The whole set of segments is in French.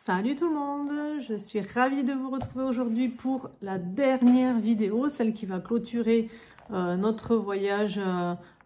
Salut tout le monde, je suis ravie de vous retrouver aujourd'hui pour la dernière vidéo, celle qui va clôturer notre voyage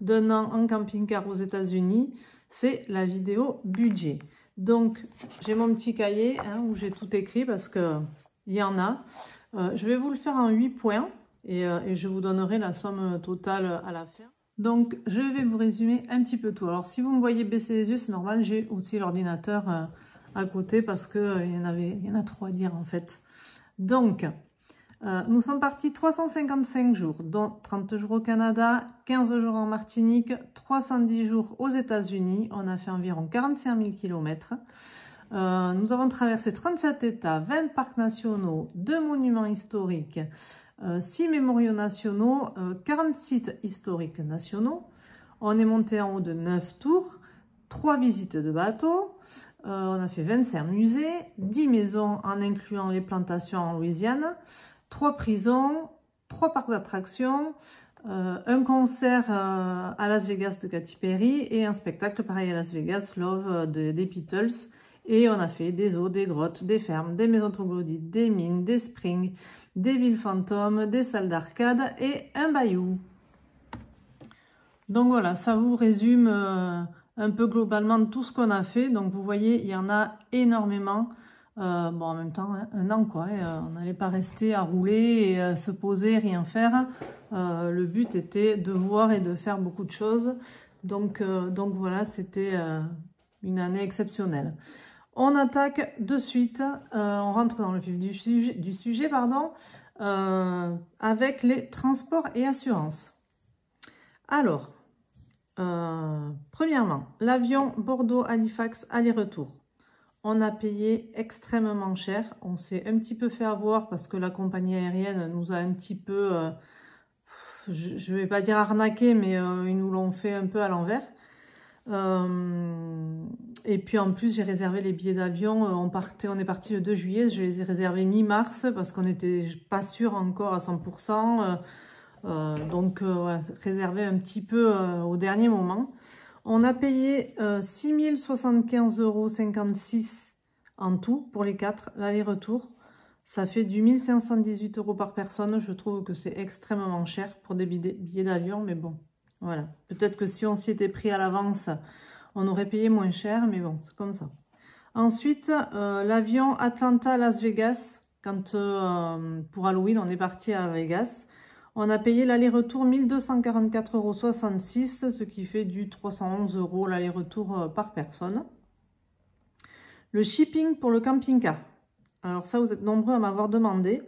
d'un an en camping-car aux États-Unis. C'est la vidéo budget. Donc j'ai mon petit cahier où j'ai tout écrit parce que il y en a. Je vais vous le faire en 8 points et je vous donnerai la somme totale à la fin. Donc je vais vous résumer un petit peu tout. Alors si vous me voyez baisser les yeux, c'est normal, j'ai aussi l'ordinateur à côté parce que il y en a trop à dire en fait. Donc nous sommes partis 355 jours, dont 30 jours au Canada, 15 jours en Martinique, 310 jours aux États-Unis. On a fait environ 45 000 km. Nous avons traversé 37 États, 20 parcs nationaux, 2 monuments historiques, 6 mémoriaux nationaux, 40 sites historiques nationaux. On est monté en haut de 9 tours, 3 visites de bateau. On a fait 25 musées, 10 maisons en incluant les plantations en Louisiane, 3 prisons, 3 parcs d'attractions, un concert à Las Vegas de Katy Perry et un spectacle pareil à Las Vegas, Love des Beatles. Et on a fait des eaux, des grottes, des fermes, des maisons troglodytes, des mines, des springs, des villes fantômes, des salles d'arcade et un bayou. Donc voilà, ça vous résume un peu globalement tout ce qu'on a fait. Donc vous voyez, il y en a énormément. Bon, en même temps, un an quoi. On n'allait pas rester à rouler et se poser, rien faire. Le but était de voir et de faire beaucoup de choses. Donc voilà, c'était une année exceptionnelle. On attaque de suite, on rentre dans le vif du sujet, avec les transports et assurances. Alors, premièrement, l'avion Bordeaux-Halifax aller-retour. On a payé extrêmement cher. On s'est un petit peu fait avoir parce que la compagnie aérienne nous a un petit peu, je ne vais pas dire arnaqué, mais ils nous l'ont fait un peu à l'envers. Et puis en plus j'ai réservé les billets d'avion, on est parti le 2 juillet, je les ai réservés mi-mars parce qu'on n'était pas sûr encore à 100%, ouais, réservé un petit peu au dernier moment. On a payé 6 075,56 € en tout pour les 4, l'aller-retour. Ça fait du 1 518 € par personne. Je trouve que c'est extrêmement cher pour des billets d'avion, mais bon. Voilà, peut-être que si on s'y était pris à l'avance, on aurait payé moins cher, mais bon, c'est comme ça. Ensuite, l'avion Atlanta-Las Vegas, quand pour Halloween, on est parti à Vegas. On a payé l'aller-retour 1 244,66 €, ce qui fait du 311 € l'aller-retour par personne. Le shipping pour le camping-car. Alors ça, vous êtes nombreux à m'avoir demandé.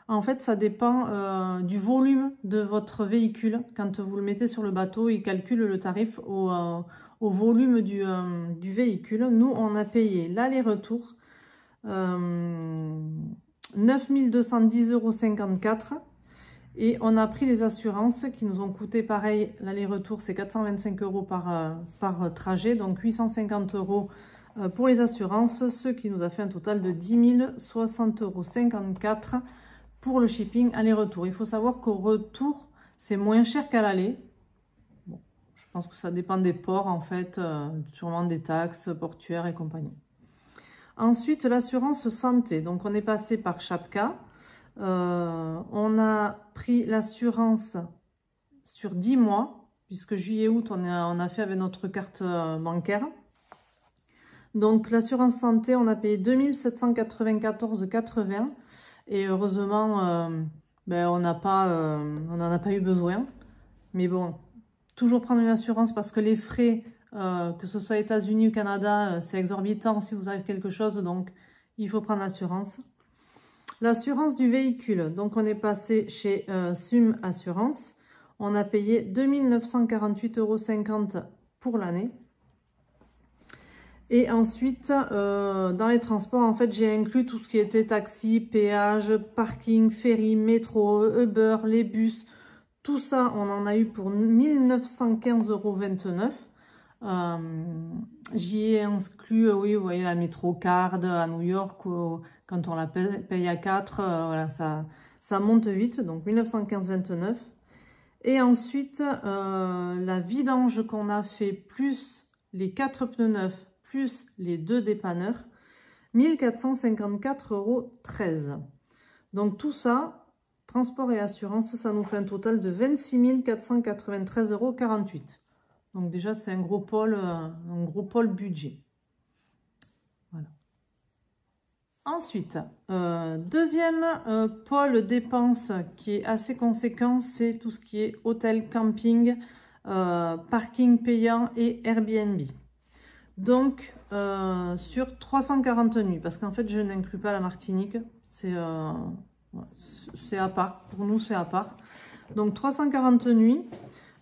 En fait, ça dépend du volume de votre véhicule. Quand vous le mettez sur le bateau, il calcule le tarif au volume du véhicule. Nous, on a payé l'aller-retour 9 210,54 € et on a pris les assurances qui nous ont coûté pareil. L'aller-retour, c'est 425 € par trajet, donc 850 € pour les assurances, ce qui nous a fait un total de 10 060,54 € pour le shipping aller-retour. Il faut savoir qu'au retour, c'est moins cher qu'à l'aller. Bon, je pense que ça dépend des ports, en fait, sûrement des taxes portuaires et compagnie. Ensuite, l'assurance santé. Donc, on est passé par Chapka. On a pris l'assurance sur 10 mois, puisque juillet-août, on a fait avec notre carte bancaire. Donc, l'assurance santé, on a payé 2 794,80 €. Et heureusement, on n'en a pas eu besoin. Mais bon, toujours prendre une assurance parce que les frais, que ce soit États-Unis ou Canada, c'est exorbitant si vous avez quelque chose. Donc, il faut prendre l'assurance. L'assurance du véhicule. Donc, on est passé chez SUM Assurance. On a payé 2 948,50 € pour l'année. Et ensuite, dans les transports, en fait, j'ai inclus tout ce qui était taxi, péage, parking, ferry, métro, Uber, les bus. Tout ça, on en a eu pour 1 915,29 €. J'y ai inclus, oui, vous voyez, la MetroCard à New York, quand on la paye à 4, voilà, ça monte vite, donc 1 915,29 €. Et ensuite, la vidange qu'on a fait, plus les 4 pneus neufs, plus les 2 dépanneurs, 1 1454,13 €. Donc tout ça, transport et assurance, ça nous fait un total de 26 493,48 €. Donc déjà, c'est un gros pôle budget. Voilà. Ensuite, deuxième pôle dépenses qui est assez conséquent, c'est tout ce qui est hôtel, camping, parking payant et Airbnb. Donc, sur 340 nuits, parce qu'en fait, je n'inclus pas la Martinique, c'est à part, pour nous, c'est à part. Donc, 340 nuits,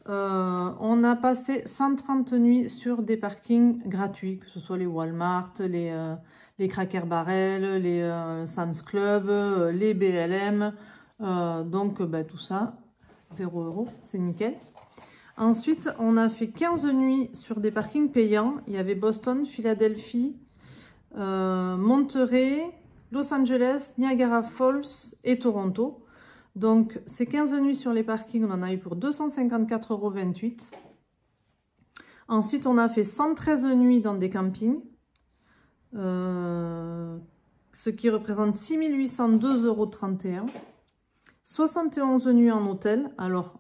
on a passé 130 nuits sur des parkings gratuits, que ce soit les Walmart, les Cracker Barrel, les Sam's Club, les BLM, donc tout ça, 0 €, c'est nickel. Ensuite, on a fait 15 nuits sur des parkings payants. Il y avait Boston, Philadelphie, Monterey, Los Angeles, Niagara Falls et Toronto. Donc, ces 15 nuits sur les parkings, on en a eu pour 254,28 €. Ensuite, on a fait 113 nuits dans des campings, ce qui représente 6 802,31 €. 71 nuits en hôtel. Alors,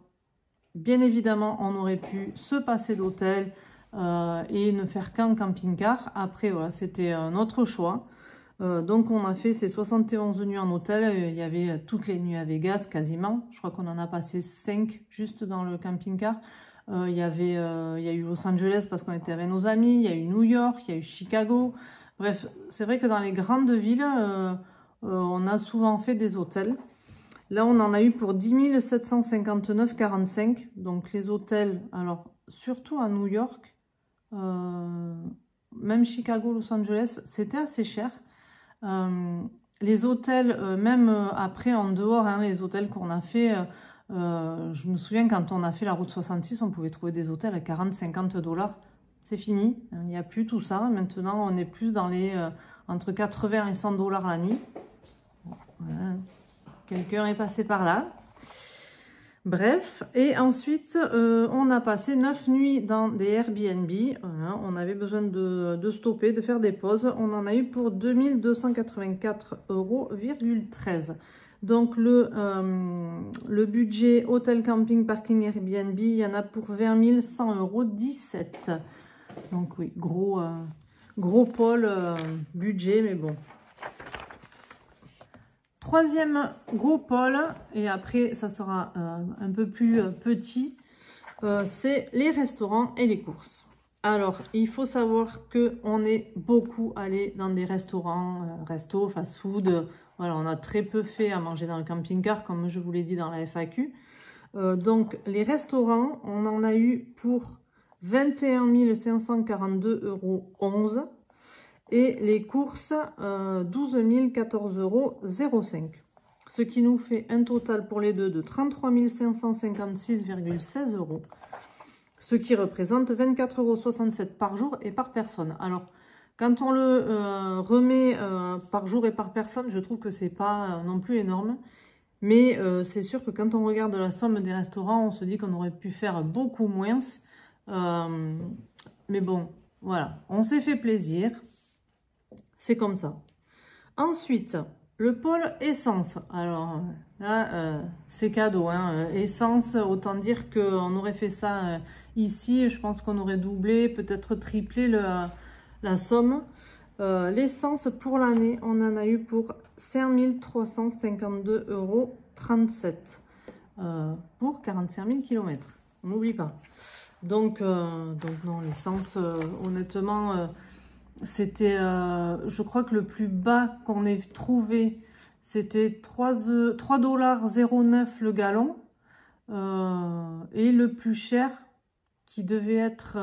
bien évidemment, on aurait pu se passer d'hôtel et ne faire qu'un camping-car. Après, voilà, c'était notre choix. Donc, on a fait ces 71 nuits en hôtel. Il y avait toutes les nuits à Vegas, quasiment. Je crois qu'on en a passé 5 juste dans le camping-car. Il y a eu Los Angeles parce qu'on était avec nos amis. Il y a eu New York, il y a eu Chicago. Bref, c'est vrai que dans les grandes villes, on a souvent fait des hôtels. Là, on en a eu pour 10 759,45 €. Donc, les hôtels, alors, surtout à New York, même Chicago, Los Angeles, c'était assez cher. Les hôtels, même après, en dehors, hein, les hôtels qu'on a fait, je me souviens quand on a fait la route 66, on pouvait trouver des hôtels à 40-50 $. C'est fini, il n'y a plus tout ça. Maintenant, on est plus dans les entre 80 et 100 $ la nuit. Voilà. Quelqu'un est passé par là. Bref, et ensuite, on a passé 9 nuits dans des Airbnb. Voilà, on avait besoin de stopper, de faire des pauses. On en a eu pour 2284,13 €. Donc, le budget hôtel, camping, parking, Airbnb, il y en a pour 20 100,17 €. Donc, oui, gros pôle budget, mais bon. Troisième gros pôle, et après ça sera un peu plus petit, c'est les restaurants et les courses. Alors, il faut savoir qu'on est beaucoup allé dans des restaurants, fast-food. Voilà, on a très peu fait à manger dans le camping-car, comme je vous l'ai dit dans la FAQ. Donc, les restaurants, on en a eu pour 21 542,11 €. Et les courses, 12 014,05 €. Ce qui nous fait un total pour les deux de 33 556,16 €. Ce qui représente 24,67 € par jour et par personne. Alors, quand on le remet par jour et par personne, je trouve que c'est pas non plus énorme. Mais c'est sûr que quand on regarde la somme des restaurants, on se dit qu'on aurait pu faire beaucoup moins. Mais bon, voilà, on s'est fait plaisir. C'est comme ça. Ensuite, le pôle essence. Alors là, c'est cadeau. Hein. Essence, autant dire qu'on aurait fait ça ici. Je pense qu'on aurait doublé, peut-être triplé la somme. L'essence pour l'année, on en a eu pour 5 352,37 € pour 45 000 km. On n'oublie pas. Donc non, l'essence, honnêtement... C'était, je crois que le plus bas qu'on ait trouvé, c'était 3,09 $ le gallon. Et le plus cher, qui devait être,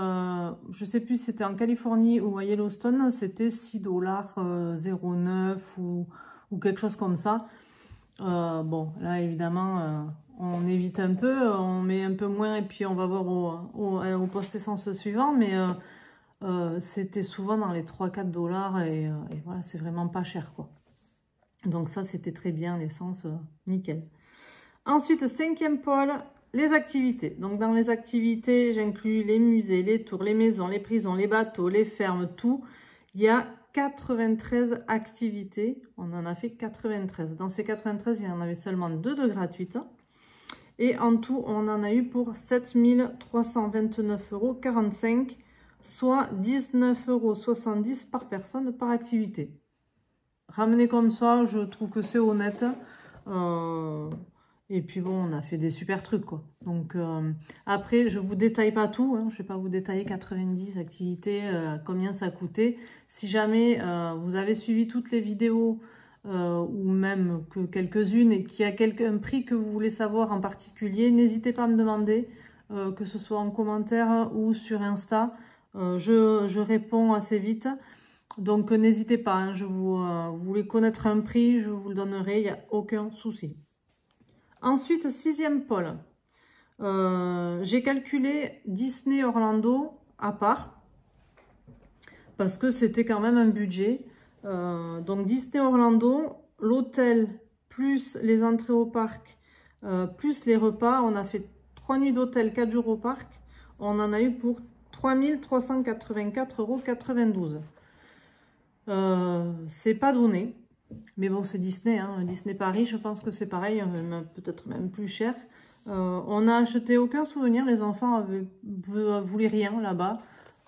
je ne sais plus si c'était en Californie ou à Yellowstone, c'était 6,09 $ ou quelque chose comme ça. Bon, là, évidemment, on évite un peu, on met un peu moins et puis on va voir au poste essence suivant, mais... c'était souvent dans les 3-4 $ et voilà, c'est vraiment pas cher quoi. Donc ça, c'était très bien, l'essence, nickel. Ensuite, cinquième pôle, les activités. Donc dans les activités, j'inclus les musées, les tours, les maisons, les prisons, les bateaux, les fermes, tout. Il y a 93 activités. On en a fait 93. Dans ces 93, il y en avait seulement 2 de gratuites. Et en tout, on en a eu pour 7 329,45 €, soit 19,70 € par personne par activité. Ramené comme ça, je trouve que c'est honnête. Et puis bon, on a fait des super trucs, quoi. Donc après, je vous détaille pas tout, hein. Je vais pas vous détailler 90 activités, combien ça coûtait. Si jamais vous avez suivi toutes les vidéos, ou même que quelques-unes, et qu'il y a un prix que vous voulez savoir en particulier, n'hésitez pas à me demander, que ce soit en commentaire ou sur Insta. Je réponds assez vite. Donc n'hésitez pas, hein, vous voulez connaître un prix, je vous le donnerai, il n'y a aucun souci. Ensuite, 6e pôle. J'ai calculé Disney Orlando à part, parce que c'était quand même un budget. Donc Disney Orlando, l'hôtel, plus les entrées au parc, plus les repas. On a fait 3 nuits d'hôtel, 4 jours au parc. On en a eu pour 3 384,92 €. C'est pas donné. Mais bon, c'est Disney, hein. Disney Paris, je pense que c'est pareil, peut-être même plus cher. On n'a acheté aucun souvenir, les enfants voulaient rien là-bas.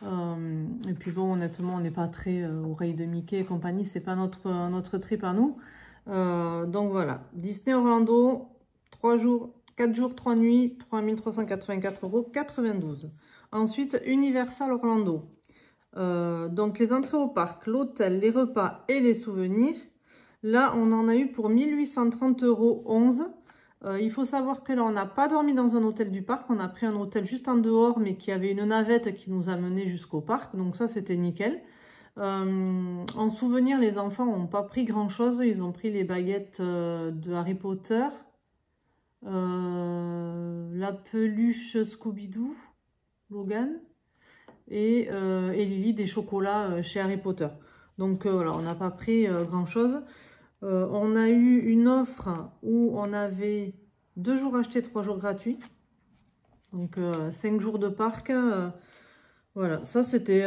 Et puis bon, honnêtement, on n'est pas très oreilles de Mickey et compagnie, c'est pas notre trip à nous. Donc voilà, Disney Orlando, 4 jours, 3 nuits, 3 384,92 €. Ensuite, Universal Orlando. Donc les entrées au parc, l'hôtel, les repas et les souvenirs. Là, on en a eu pour 1830,11 €. Il faut savoir que là, on n'a pas dormi dans un hôtel du parc. On a pris un hôtel juste en dehors, mais qui avait une navette qui nous a menés jusqu'au parc. Donc ça, c'était nickel. En souvenir, les enfants n'ont pas pris grand-chose. Ils ont pris les baguettes de Harry Potter, la peluche Scooby-Doo, Logan, et Lily des chocolats chez Harry Potter. Donc voilà, on n'a pas pris grand-chose. On a eu une offre où on avait 2 jours achetés, 3 jours gratuits. Donc 5 jours de parc. Voilà, ça c'était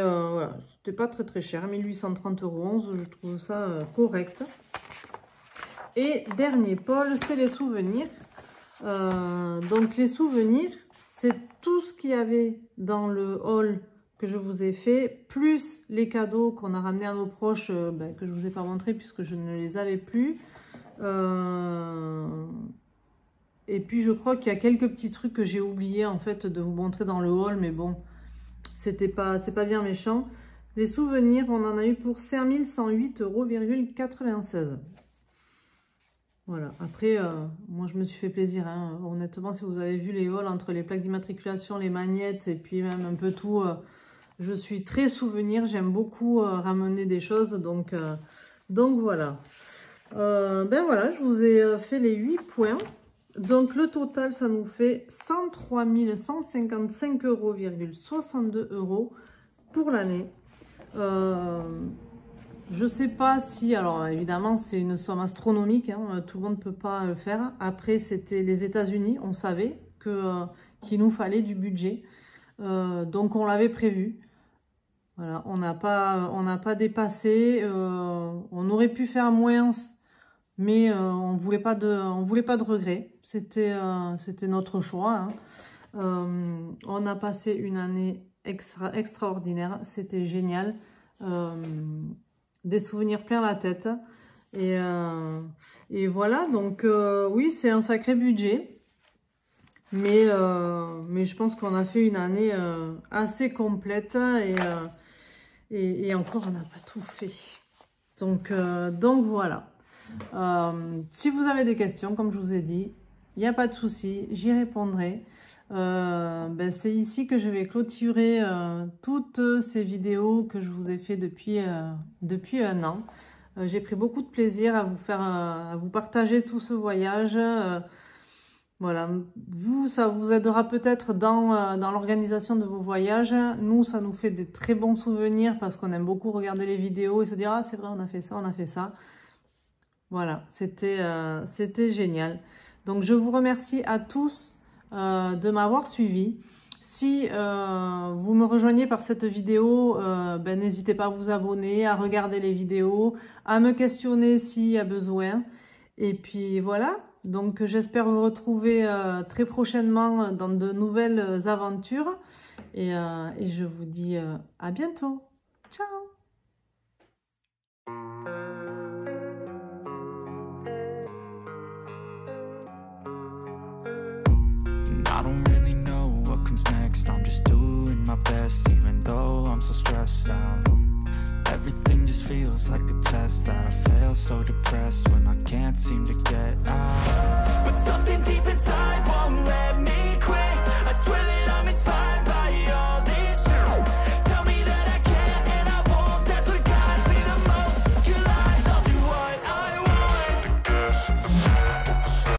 pas très cher. 1830,11 €, je trouve ça correct. Et dernier pôle, c'est les souvenirs. Donc les souvenirs, c'est tout ce qu'il y avait dans le hall que je vous ai fait, plus les cadeaux qu'on a ramenés à nos proches, que je ne vous ai pas montré puisque je ne les avais plus. Et puis je crois qu'il y a quelques petits trucs que j'ai oublié en fait de vous montrer dans le haul, mais bon, c'est pas bien méchant. Les souvenirs, on en a eu pour 5108,96 €. Voilà, après, moi je me suis fait plaisir, hein. Honnêtement, si vous avez vu les hauls entre les plaques d'immatriculation, les magnettes et puis même un peu tout, je suis très souvenir, j'aime beaucoup ramener des choses, donc voilà. Ben voilà, je vous ai fait les 8 points. Donc le total, ça nous fait 103 155,62 € pour l'année. Je sais pas si, alors évidemment c'est une somme astronomique, hein, tout le monde ne peut pas le faire. Après c'était les États-Unis, on savait qu'il nous fallait du budget, donc on l'avait prévu. Voilà, on n'a pas dépassé, on aurait pu faire moins, mais on voulait pas de regrets. C'était notre choix, hein. On a passé une année extraordinaire, c'était génial. Des souvenirs plein la tête. Et voilà, donc oui, c'est un sacré budget. Mais je pense qu'on a fait une année assez complète. Et encore, on n'a pas tout fait. Donc voilà. Si vous avez des questions, comme je vous ai dit, il n'y a pas de souci, j'y répondrai. C'est ici que je vais clôturer toutes ces vidéos que je vous ai fait depuis un an. J'ai pris beaucoup de plaisir à vous partager tout ce voyage. Voilà, ça vous aidera peut-être dans l'organisation de vos voyages. Nous, ça nous fait des très bons souvenirs parce qu'on aime beaucoup regarder les vidéos et se dire « Ah, c'est vrai, on a fait ça, on a fait ça ». Voilà, c'était génial. Donc, je vous remercie à tous de m'avoir suivi. Si vous me rejoignez par cette vidéo, n'hésitez pas à vous abonner, à regarder les vidéos, à me questionner s'il y a besoin. Et puis voilà, donc j'espère vous retrouver très prochainement dans de nouvelles aventures. Et je vous dis à bientôt. Ciao! I don't really know what comes next. I'm just doing my best, even though I'm so stressed out. Everything just feels like a test that I fail, so depressed when I can't seem to get out. But something deep inside won't let